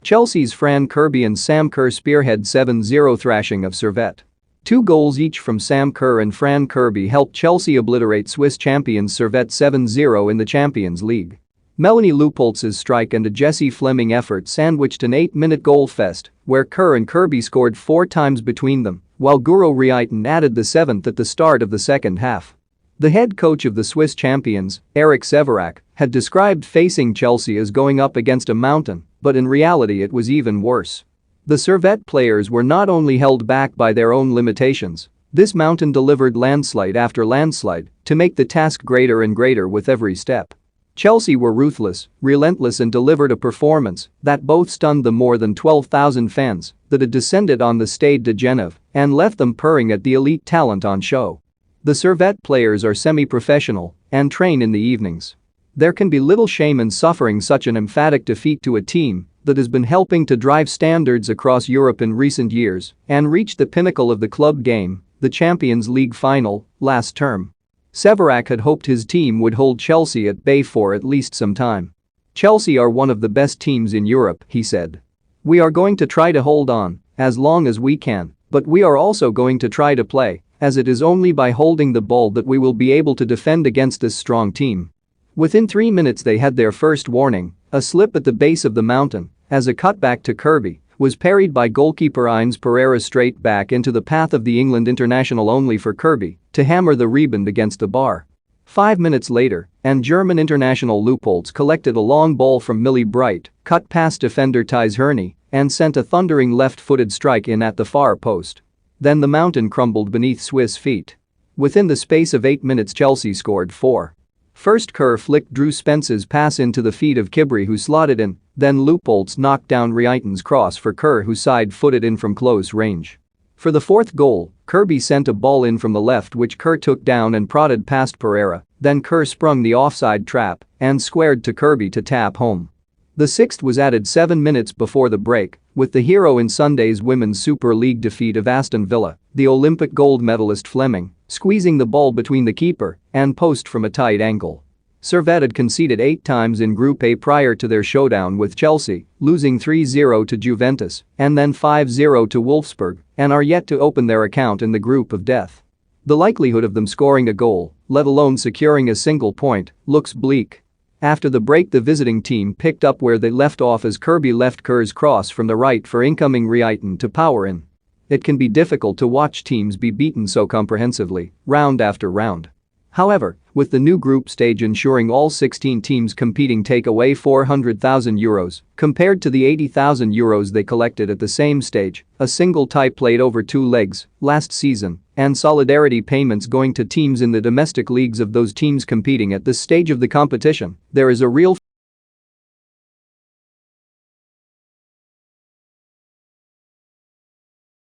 Chelsea's Fran Kirby and Sam Kerr spearhead 7-0 thrashing of Servette. 2 goals each from Sam Kerr and Fran Kirby helped Chelsea obliterate Swiss champions Servette 7-0 in the Champions League. Melanie Leupolz's strike and a Jesse Fleming effort sandwiched an 8-minute goal fest where Kerr and Kirby scored 4 times between them, while Guro Reiten added the 7th at the start of the second half. The head coach of the Swiss champions, Eric Severac, had described facing Chelsea as going up against a mountain, but in reality it was even worse. The Servette players were not only held back by their own limitations, this mountain delivered landslide after landslide to make the task greater and greater with every step. Chelsea were ruthless, relentless and delivered a performance that both stunned the more than 12,000 fans that had descended on the Stade de Genève and left them purring at the elite talent on show. The Servette players are semi-professional and train in the evenings. There can be little shame in suffering such an emphatic defeat to a team that has been helping to drive standards across Europe in recent years and reach the pinnacle of the club game, the Champions League final, last term. Severac had hoped his team would hold Chelsea at bay for at least some time. "Chelsea are one of the best teams in Europe," he said. "We are going to try to hold on as long as we can, but we are also going to try to play, as it is only by holding the ball that we will be able to defend against this strong team." Within 3 minutes they had their first warning, a slip at the base of the mountain, as a cutback to Kirby was parried by goalkeeper Ines Pereira straight back into the path of the England international only for Kirby to hammer the rebound against the bar. 5 minutes later, and German international Leupolz collected a long ball from Millie Bright, cut past defender Thijs Herney, and sent a thundering left-footed strike in at the far post. Then the mountain crumbled beneath Swiss feet. Within the space of 8 minutes Chelsea scored 4. First Kerr flicked Drew Spence's pass into the feet of Kirby who slotted in, then Leupolz knocked down Reiten's cross for Kerr who side-footed in from close range. For the 4th goal, Kirby sent a ball in from the left which Kerr took down and prodded past Pereira, then Kerr sprung the offside trap and squared to Kirby to tap home. The 6th was added 7 minutes before the break, with the hero in Sunday's Women's Super League defeat of Aston Villa, the Olympic gold medalist Fleming, squeezing the ball between the keeper and post from a tight angle. Servette had conceded 8 times in Group A prior to their showdown with Chelsea, losing 3-0 to Juventus and then 5-0 to Wolfsburg, and are yet to open their account in the group of death. The likelihood of them scoring a goal, let alone securing a single point, looks bleak. After the break the visiting team picked up where they left off as Kirby left Kerr's cross from the right for incoming Reiten to power in. It can be difficult to watch teams be beaten so comprehensively, round after round. However, with the new group stage ensuring all 16 teams competing take away €400,000 compared to the €80,000 they collected at the same stage, a single tie played over 2 legs last season, and solidarity payments going to teams in the domestic leagues of those teams competing at this stage of the competition, there is a real